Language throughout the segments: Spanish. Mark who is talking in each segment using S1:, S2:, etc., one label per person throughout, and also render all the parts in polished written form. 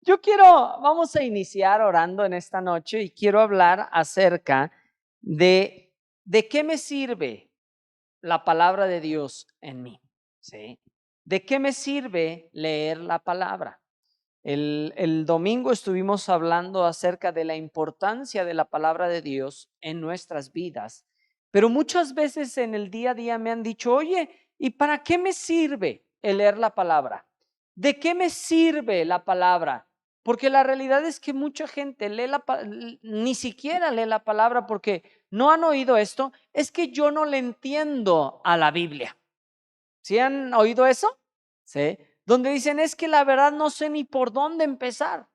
S1: Vamos a iniciar orando en esta noche y quiero hablar acerca de qué me sirve la palabra de Dios en mí, ¿sí? ¿De qué me sirve leer la palabra? El domingo estuvimos hablando acerca de la importancia de la palabra de Dios en nuestras vidas, pero muchas veces en el día a día me han dicho, oye, ¿y para qué me sirve el leer la palabra? ¿De qué me sirve la palabra? Porque la realidad es que mucha gente ni siquiera lee la palabra porque no han oído esto, es que yo no le entiendo a la Biblia. ¿Sí han oído eso? Sí. Donde dicen, es que la verdad no sé ni por dónde empezar.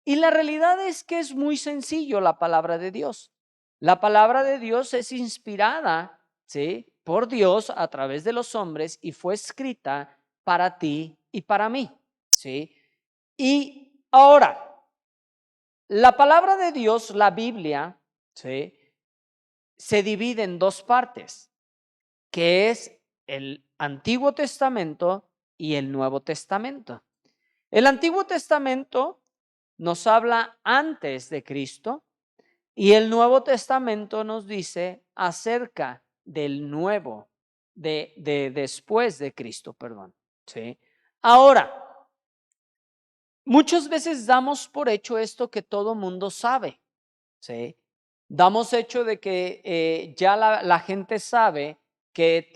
S1: Y la realidad es que es muy sencillo la palabra de Dios. La palabra de Dios es inspirada, ¿sí?, por Dios a través de los hombres y fue escrita para ti y para mí, ¿sí? Y ahora, la palabra de Dios, la Biblia, ¿sí?, se divide en dos partes, que es el Antiguo Testamento y el Nuevo Testamento. El Antiguo Testamento nos habla antes de Cristo y el Nuevo Testamento nos dice acerca del nuevo, de después de Cristo, perdón. ¿Sí? Ahora, muchas veces damos por hecho esto que todo mundo sabe. ¿Sí? Damos hecho de que ya la gente sabe que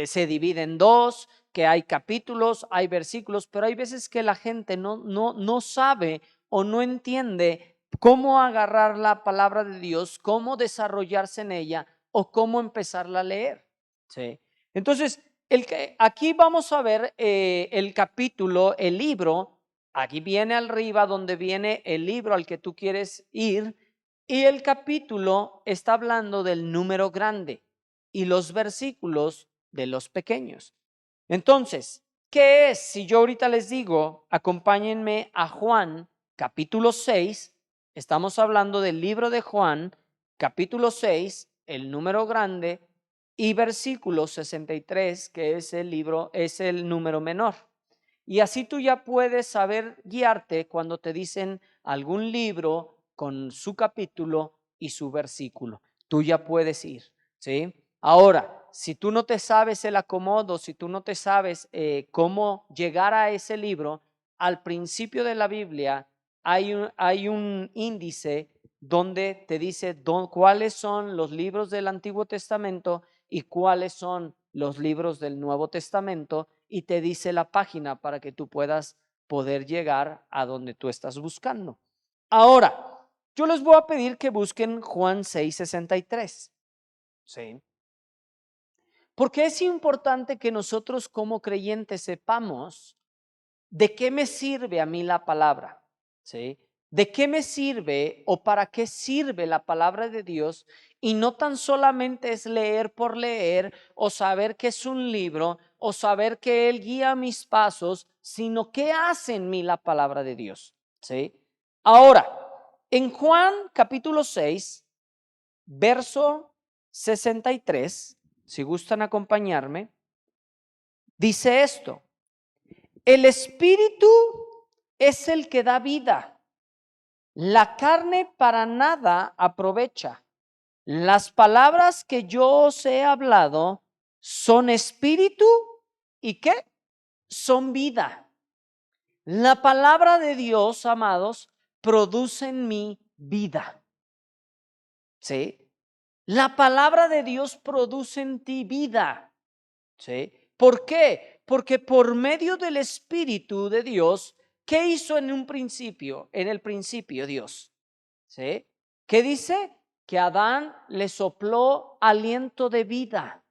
S1: se divide en dos, que hay capítulos, hay versículos, pero hay veces que la gente no sabe o no entiende cómo agarrar la palabra de Dios, cómo desarrollarse en ella o cómo empezarla a leer. ¿Sí? Entonces, aquí vamos a ver el capítulo, el libro. Aquí viene arriba donde viene el libro al que tú quieres ir y el capítulo está hablando del número grande y los versículos de los pequeños. Entonces, ¿qué es? Si yo ahorita les digo, acompáñenme a Juan capítulo 6, estamos hablando del libro de Juan capítulo 6, el número grande y versículo 63, que es el número menor. Y así tú ya puedes saber guiarte cuando te dicen algún libro con su capítulo y su versículo. Tú ya puedes ir, ¿sí? Ahora, si tú no te sabes el acomodo, si tú no te sabes cómo llegar a ese libro, al principio de la Biblia hay un índice donde te dice cuáles son los libros del Antiguo Testamento y cuáles son los libros del Nuevo Testamento y te dice la página para que tú puedas poder llegar a donde tú estás buscando. Ahora, yo les voy a pedir que busquen Juan 6:63. ¿Sí? Porque es importante que nosotros como creyentes sepamos de qué me sirve a mí la palabra. ¿Sí? ¿De qué me sirve o para qué sirve la palabra de Dios? Y no tan solamente es leer por leer o saber que es un libro o saber que Él guía mis pasos, sino qué hace en mí la palabra de Dios. ¿Sí? Ahora, en Juan capítulo 6, verso 63, si gustan acompañarme, dice esto: el espíritu es el que da vida, la carne para nada aprovecha. Las palabras que yo os he hablado son espíritu y ¿qué? Son vida. La palabra de Dios, amados, produce en mí vida. ¿Sí? La palabra de Dios produce en ti vida. ¿Sí? ¿Por qué? Porque por medio del Espíritu de Dios, ¿qué hizo en un principio? En el principio Dios. ¿Sí? ¿Qué dice? Que a Adán le sopló aliento de vida.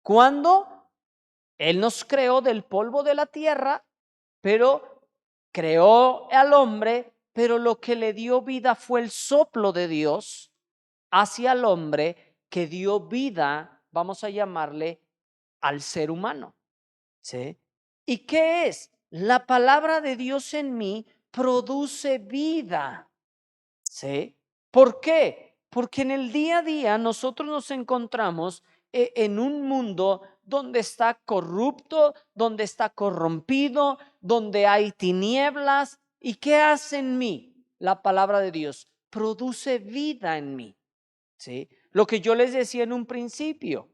S1: ¿Cuándo? Él nos creó del polvo de la tierra, pero creó al hombre, pero lo que le dio vida fue el soplo de Dios hacia el hombre que dio vida, vamos a llamarle, al ser humano. ¿Sí? ¿Y qué es? La palabra de Dios en mí produce vida. ¿Sí? ¿Por qué? Porque en el día a día nosotros nos encontramos en un mundo donde está corrupto, donde está corrompido, donde hay tinieblas, ¿Y qué hace en mí la palabra de Dios? Produce vida en mí. ¿Sí? Lo que yo les decía en un principio,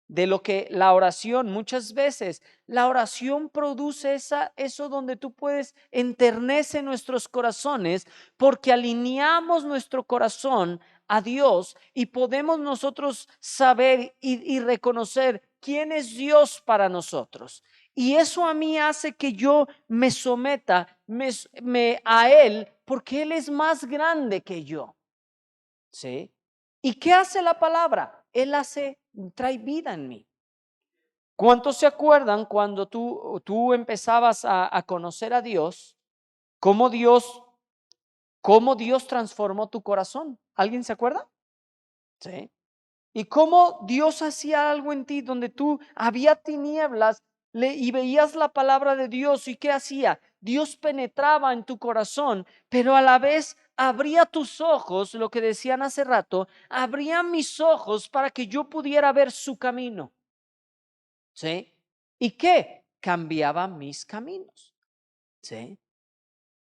S1: de lo que la oración, muchas veces, la oración produce eso donde tú puedes enternece nuestros corazones porque alineamos nuestro corazón a Dios y podemos nosotros saber y reconocer quién es Dios para nosotros. Y eso a mí hace que yo me someta a Él porque Él es más grande que yo. ¿Sí? ¿Y qué hace la palabra? Trae vida en mí. ¿Cuántos se acuerdan cuando tú empezabas a conocer a Dios, cómo Dios, cómo Dios transformó tu corazón? ¿Alguien se acuerda? Sí. Y cómo Dios hacía algo en ti donde tú había tinieblas y veías la palabra de Dios y qué hacía. Dios penetraba en tu corazón, pero a la vez abría tus ojos, lo que decían hace rato, abría mis ojos para que yo pudiera ver su camino. ¿Sí? ¿Y qué? Cambiaba mis caminos. ¿Sí?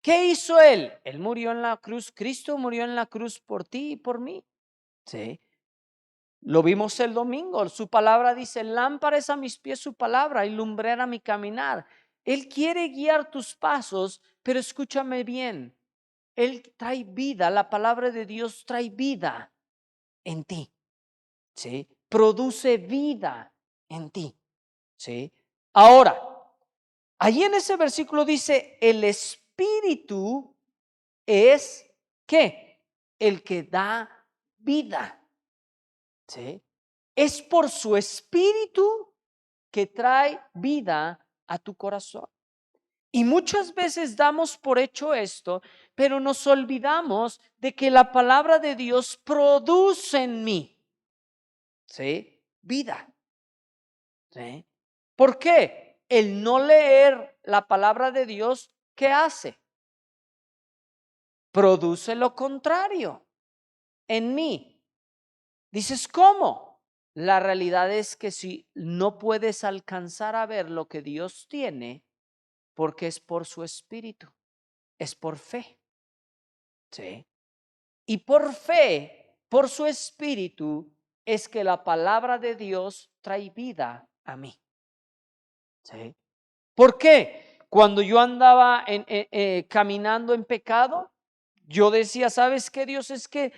S1: ¿Qué hizo Él? Él murió en la cruz, Cristo murió en la cruz por ti y por mí. ¿Sí? Lo vimos el domingo, su palabra dice, lámpara es a mis pies su palabra y lumbrera mi caminar. Él quiere guiar tus pasos, pero escúchame bien, Él trae vida, la palabra de Dios trae vida en ti, ¿sí? Produce vida en ti, ¿sí? Ahora, allí en ese versículo dice, el Espíritu es, ¿qué? El que da vida. ¿Sí? Es por su espíritu que trae vida a tu corazón. Y muchas veces damos por hecho esto, pero nos olvidamos de que la palabra de Dios produce en mí, ¿sí? Vida. ¿Sí? ¿Por qué? El no leer la palabra de Dios, ¿qué hace? Produce lo contrario en mí. Dices, ¿cómo? La realidad es que si no puedes alcanzar a ver lo que Dios tiene, porque es por su espíritu, es por fe. ¿Sí? Y por fe, por su espíritu, es que la palabra de Dios trae vida a mí. ¿Sí? ¿Por qué? Cuando yo andaba caminando en pecado, yo decía, ¿sabes qué, Dios? Es que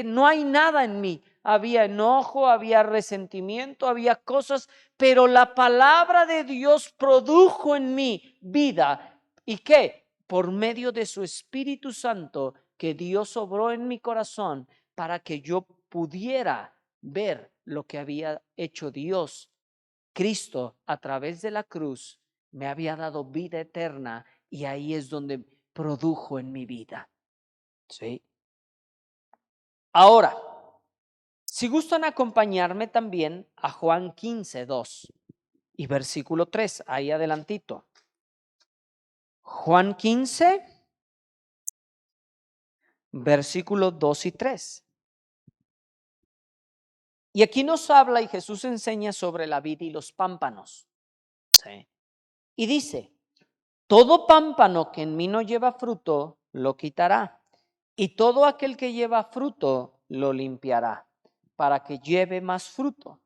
S1: no hay nada en mí. Había enojo, había resentimiento, había cosas, pero la palabra de Dios produjo en mí vida. ¿Y qué? Por medio de su Espíritu Santo que Dios obró en mi corazón para que yo pudiera ver lo que había hecho Dios. Cristo a través de la cruz me había dado vida eterna y ahí es donde produjo en mi vida. ¿Sí? Ahora, si gustan acompañarme también a Juan 15:2 y versículo 3, ahí adelantito. Juan 15, versículos 2 y 3. Y aquí nos habla y Jesús enseña sobre la vid y los pámpanos. ¿Sí? Y dice, todo pámpano que en mí no lleva fruto, lo quitará. Y todo aquel que lleva fruto, lo limpiará, para que lleve más fruto.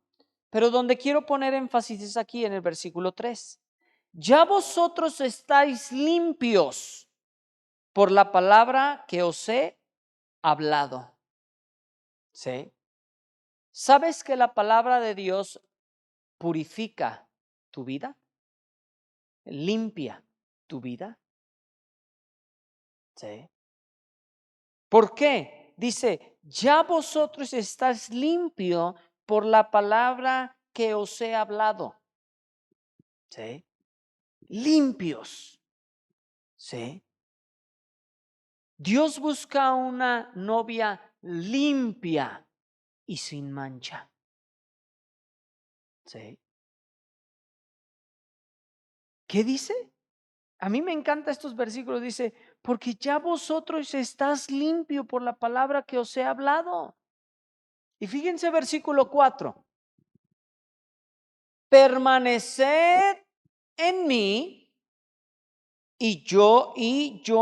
S1: Pero donde quiero poner énfasis es aquí en el versículo 3. Ya vosotros estáis limpios por la palabra que os he hablado. ¿Sí? ¿Sabes que la palabra de Dios purifica tu vida? Limpia tu vida. ¿Sí? ¿Por qué? Dice, ya vosotros estáis limpio por la palabra que os he hablado. ¿Sí? Limpios. ¿Sí? Dios busca una novia limpia y sin mancha. ¿Sí? ¿Qué dice? A mí me encantan estos versículos. Dice, porque ya vosotros estás limpio por la palabra que os he hablado. Y fíjense versículo 4. Permaneced en mí y yo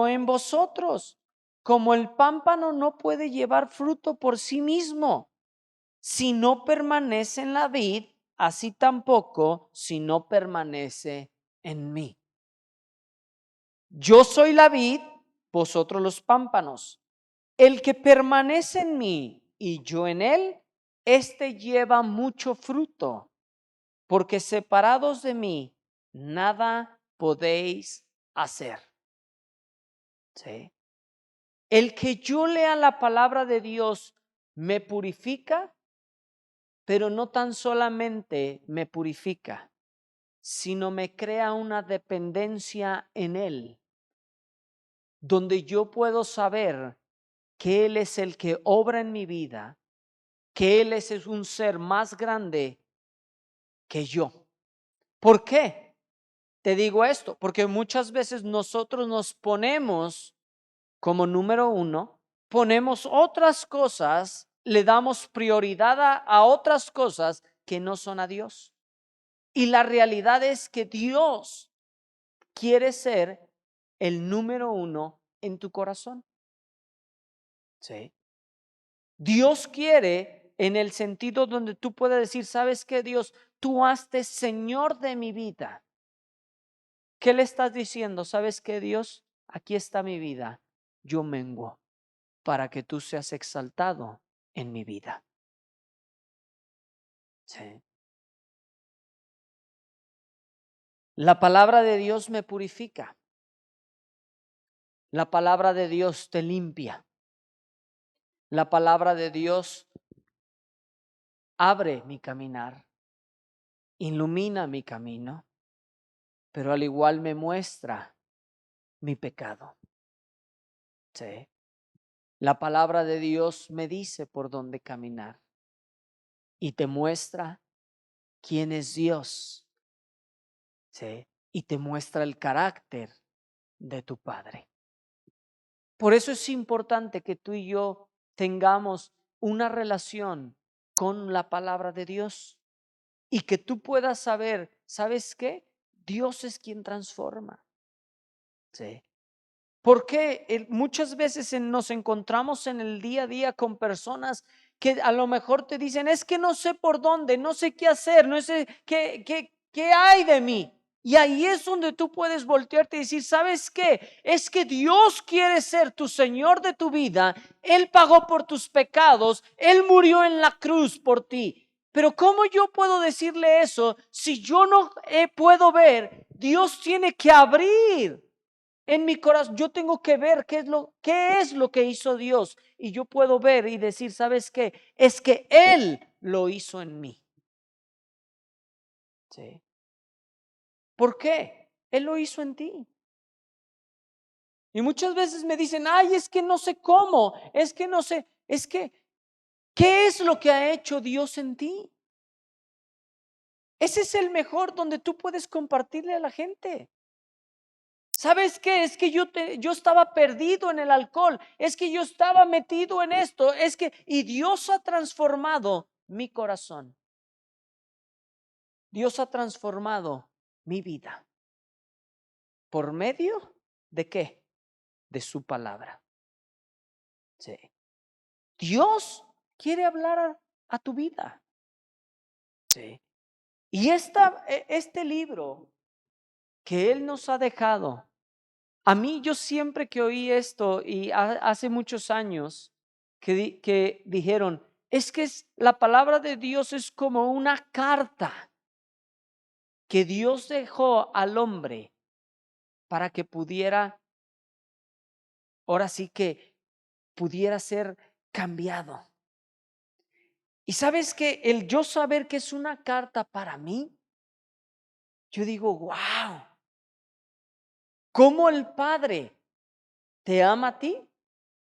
S1: en vosotros. Como el pámpano no puede llevar fruto por sí mismo, si no permanece en la vid, así tampoco si no permanece en mí. Yo soy la vid, vosotros los pámpanos. El que permanece en mí y yo en él, éste lleva mucho fruto, porque separados de mí, nada podéis hacer. ¿Sí? El que yo lea la palabra de Dios me purifica, pero no tan solamente me purifica, sino me crea una dependencia en Él, donde yo puedo saber que Él es el que obra en mi vida, que Él es un ser más grande que yo. ¿Por qué te digo esto? Porque muchas veces nosotros nos ponemos como número uno, ponemos otras cosas, le damos prioridad a otras cosas que no son a Dios. Y la realidad es que Dios quiere ser el número uno en tu corazón. ¿Sí? Dios quiere en el sentido donde tú puedes decir, ¿sabes qué, Dios? Tú hazte Señor de mi vida. ¿Qué le estás diciendo? ¿Sabes qué, Dios? Aquí está mi vida. Yo menguo para que tú seas exaltado en mi vida. Sí. La palabra de Dios me purifica. La palabra de Dios te limpia. La palabra de Dios abre mi caminar, ilumina mi camino, pero al igual me muestra mi pecado. ¿Sí? La palabra de Dios me dice por dónde caminar y te muestra quién es Dios. ¿Sí? Y te muestra el carácter de tu Padre. Por eso es importante que tú y yo tengamos una relación con la palabra de Dios y que tú puedas saber, ¿sabes qué? Dios es quien transforma. ¿Sí? Porque muchas veces nos encontramos en el día a día con personas que a lo mejor te dicen, es que no sé por dónde, no sé qué hacer, no sé qué hay de mí. Y ahí es donde tú puedes voltearte y decir, ¿sabes qué? Es que Dios quiere ser tu Señor de tu vida. Él pagó por tus pecados. Él murió en la cruz por ti. Pero ¿cómo yo puedo decirle eso si yo no puedo ver? Dios tiene que abrir en mi corazón. Yo tengo que ver qué es lo que hizo Dios. Y yo puedo ver y decir, ¿sabes qué? Es que Él lo hizo en mí. ¿Sí? ¿Por qué? Él lo hizo en ti. Y muchas veces me dicen, ay, es que no sé cómo, es que no sé, es que, ¿qué es lo que ha hecho Dios en ti? Ese es el mejor donde tú puedes compartirle a la gente. ¿Sabes qué? Es que yo estaba perdido en el alcohol, es que yo estaba metido en esto, y Dios ha transformado mi corazón. Dios ha transformado mi vida. ¿Por medio de qué? De su palabra. Sí. Dios quiere hablar a tu vida. Sí. Y este libro que Él nos ha dejado, a mí yo siempre que oí esto y hace muchos años que dijeron, es que la palabra de Dios es como una carta que Dios dejó al hombre para que pudiera, ahora sí que pudiera ser cambiado. Y sabes que el yo saber que es una carta para mí, yo digo, wow, ¿cómo el Padre te ama a ti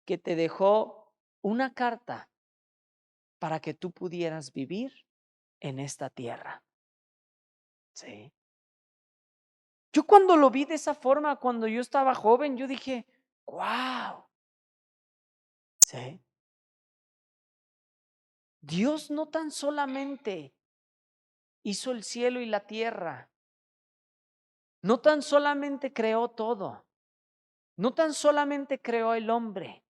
S1: que te dejó una carta para que tú pudieras vivir en esta tierra? Sí. Yo cuando lo vi de esa forma, cuando yo estaba joven, yo dije, wow. Sí. Dios no tan solamente hizo el cielo y la tierra no tan solamente creó todo, no tan solamente creó el hombre,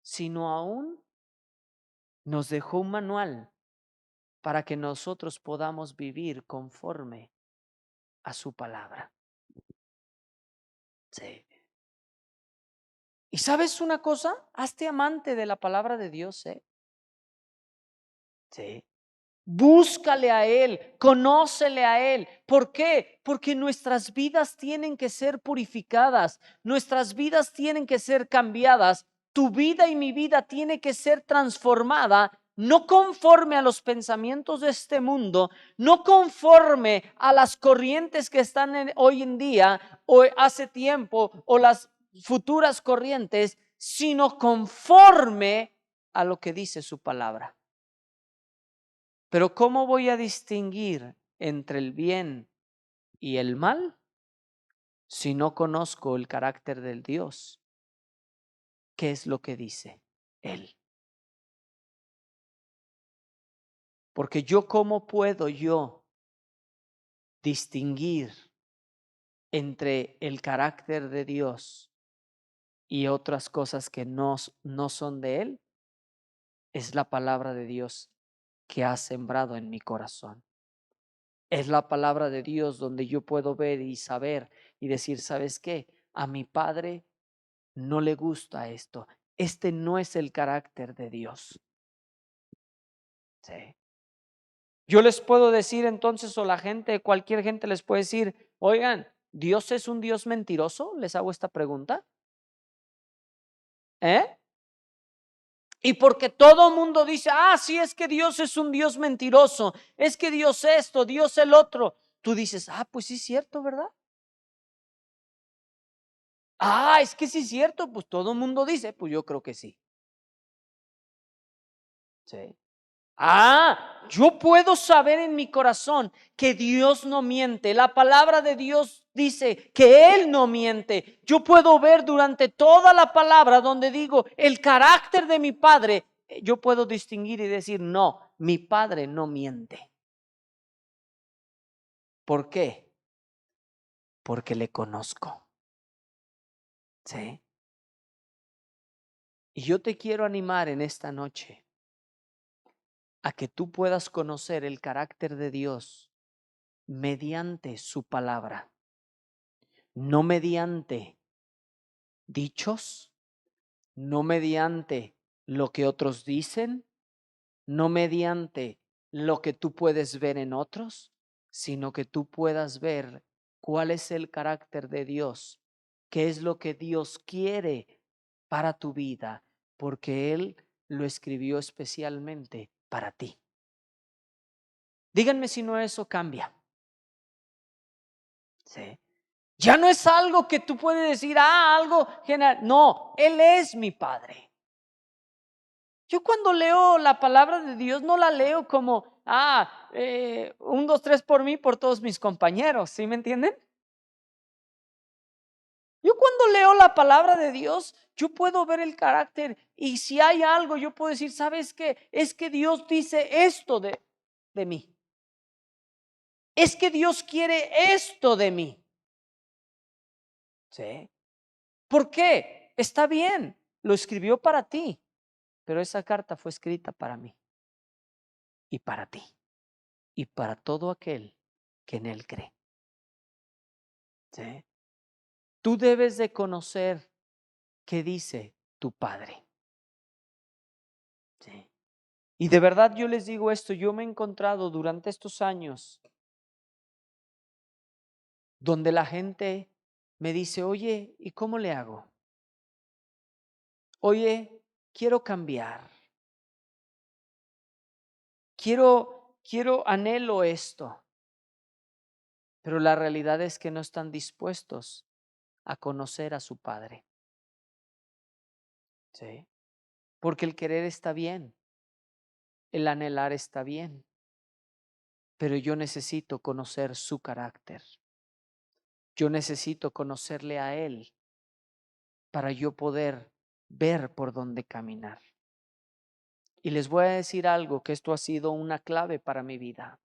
S1: sino aún nos dejó un manual para que nosotros podamos vivir conforme a su palabra. Sí. ¿Y sabes una cosa? Hazte amante de la palabra de Dios, ¿eh? Sí. Búscale a Él, conócele a Él. ¿Por qué? Porque nuestras vidas tienen que ser purificadas, nuestras vidas tienen que ser cambiadas. Tu vida y mi vida tiene que ser transformada, no conforme a los pensamientos de este mundo, no conforme a las corrientes que están hoy en día o hace tiempo o las futuras corrientes, sino conforme a lo que dice su palabra. Pero ¿cómo voy a distinguir entre el bien y el mal si no conozco el carácter del Dios? ¿Qué es lo que dice Él? Porque ¿cómo puedo yo distinguir entre el carácter de Dios y otras cosas que no son de Él? Es la palabra de Dios que ha sembrado en mi corazón. Es la palabra de Dios donde yo puedo ver y saber y decir, ¿sabes qué? A mi Padre no le gusta esto. Este no es el carácter de Dios. Sí. Yo les puedo decir entonces, o cualquier gente les puede decir, oigan, ¿Dios es un Dios mentiroso? Les hago esta pregunta. ¿Eh? Y porque todo mundo dice, sí, es que Dios es un Dios mentiroso, es que Dios esto, Dios el otro. Tú dices, pues sí es cierto, ¿verdad? Es que sí es cierto, pues todo el mundo dice, pues yo creo que sí. Sí. Yo puedo saber en mi corazón que Dios no miente. La palabra de Dios dice que Él no miente. Yo puedo ver durante toda la palabra donde digo el carácter de mi Padre. Yo puedo distinguir y decir, no, mi Padre no miente. ¿Por qué? Porque le conozco. ¿Sí? Y yo te quiero animar en esta noche a que tú puedas conocer el carácter de Dios mediante su palabra, no mediante dichos, no mediante lo que otros dicen, no mediante lo que tú puedes ver en otros, sino que tú puedas ver cuál es el carácter de Dios, qué es lo que Dios quiere para tu vida, porque Él lo escribió especialmente para ti. Díganme si no eso cambia. Sí. Ya no es algo que tú puedes decir, algo general. No, Él es mi Padre. Yo cuando leo la palabra de Dios no la leo como, 1, 2, 3 por mí, por todos mis compañeros, ¿sí me entienden? Yo cuando leo la palabra de Dios, yo puedo ver el carácter y si hay algo, yo puedo decir, ¿sabes qué? Es que Dios dice esto de mí. Es que Dios quiere esto de mí. ¿Sí? ¿Por qué? Está bien, lo escribió para ti, pero esa carta fue escrita para mí y para ti y para todo aquel que en él cree. ¿Sí? Tú debes de conocer qué dice tu Padre. ¿Sí? Y de verdad yo les digo esto, yo me he encontrado durante estos años donde la gente me dice, oye, ¿y cómo le hago? Oye, quiero cambiar. Anhelo esto. Pero la realidad es que no están dispuestos a conocer a su Padre. ¿Sí? Porque el querer está bien, el anhelar está bien, pero yo necesito conocer su carácter. Yo necesito conocerle a Él para yo poder ver por dónde caminar. Y les voy a decir algo, que esto ha sido una clave para mi vida.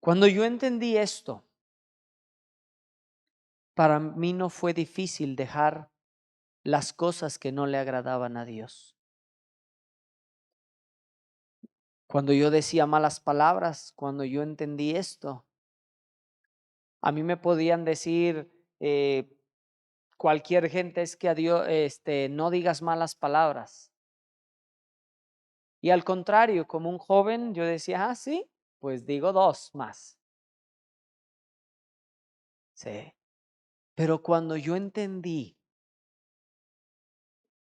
S1: Cuando yo entendí esto, para mí no fue difícil dejar las cosas que no le agradaban a Dios. Cuando yo decía malas palabras, cuando yo entendí esto, a mí me podían decir cualquier gente, es que a Dios no digas malas palabras. Y al contrario, como un joven, yo decía, sí, pues digo 2 más. Sí. Pero cuando yo entendí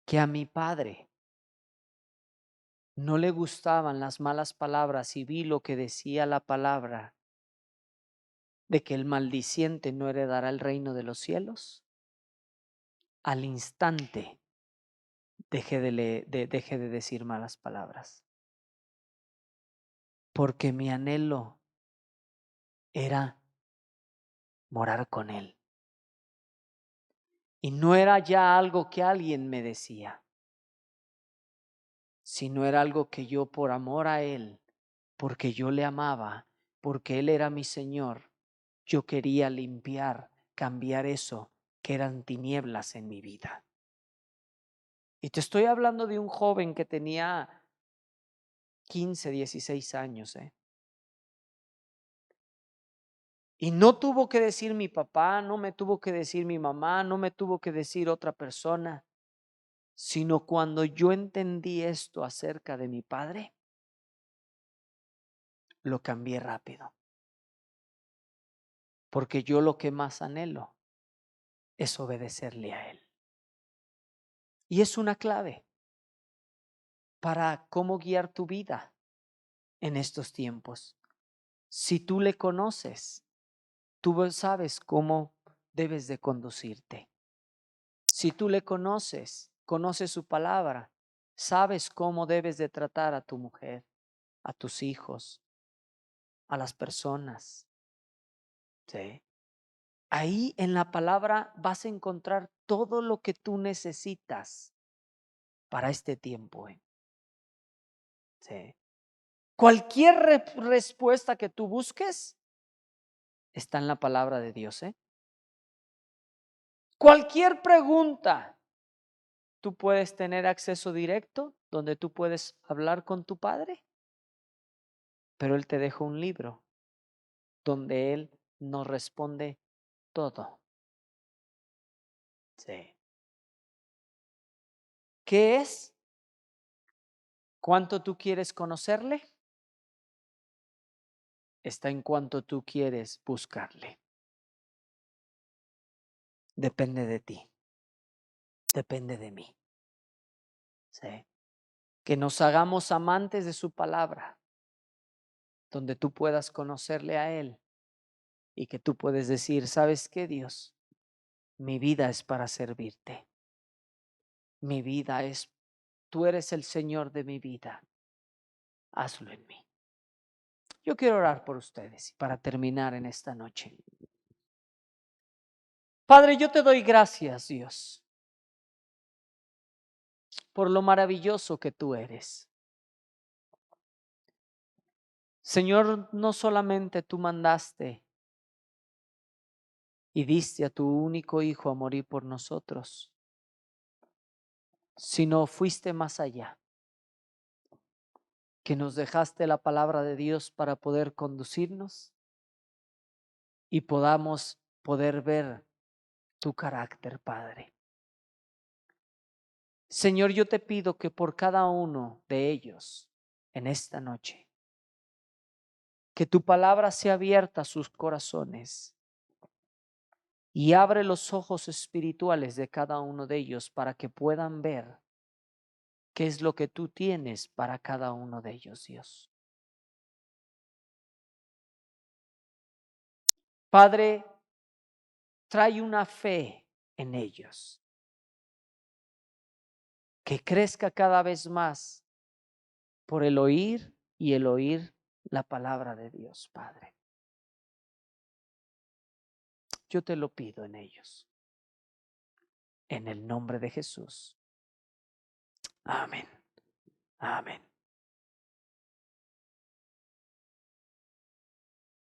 S1: que a mi padre no le gustaban las malas palabras y vi lo que decía la palabra de que el maldiciente no heredará el reino de los cielos, al instante dejé de decir malas palabras. Porque mi anhelo era morar con él. Y no era ya algo que alguien me decía, sino era algo que yo por amor a él, porque yo le amaba, porque él era mi Señor, yo quería limpiar, cambiar eso que eran tinieblas en mi vida. Y te estoy hablando de un joven que tenía 15, 16 años. Y no tuvo que decir mi papá, no me tuvo que decir mi mamá, no me tuvo que decir otra persona, sino cuando yo entendí esto acerca de mi padre, lo cambié rápido. Porque yo lo que más anhelo es obedecerle a él. Y es una clave para cómo guiar tu vida en estos tiempos. Si tú le conoces, tú sabes cómo debes de conducirte. Si tú le conoces, conoces su palabra, sabes cómo debes de tratar a tu mujer, a tus hijos, a las personas. ¿Sí? Ahí en la palabra vas a encontrar todo lo que tú necesitas para este tiempo. ¿Sí? Cualquier respuesta que tú busques está en la palabra de Dios. Cualquier pregunta, tú puedes tener acceso directo donde tú puedes hablar con tu padre, pero él te deja un libro donde él nos responde todo. Sí. ¿Qué es? ¿Cuánto tú quieres conocerle? Está en cuánto tú quieres buscarle. Depende de ti. Depende de mí. Sí. Que nos hagamos amantes de su palabra, donde tú puedas conocerle a él y que tú puedes decir, ¿sabes qué, Dios? Mi vida es para servirte. Mi vida es, tú eres el Señor de mi vida. Hazlo en mí. Yo quiero orar por ustedes para terminar en esta noche. Padre, yo te doy gracias, Dios, por lo maravilloso que tú eres. Señor, no solamente tú mandaste y diste a tu único Hijo a morir por nosotros, sino fuiste más allá, que nos dejaste la palabra de Dios para poder conducirnos y podamos poder ver tu carácter, Padre. Señor, yo te pido que por cada uno de ellos en esta noche, que tu palabra sea abierta a sus corazones y abre los ojos espirituales de cada uno de ellos para que puedan ver qué es lo que tú tienes para cada uno de ellos, Dios. Padre, trae una fe en ellos, que crezca cada vez más por el oír y el oír la palabra de Dios, Padre. Yo te lo pido en ellos, en el nombre de Jesús. Amén. Amén.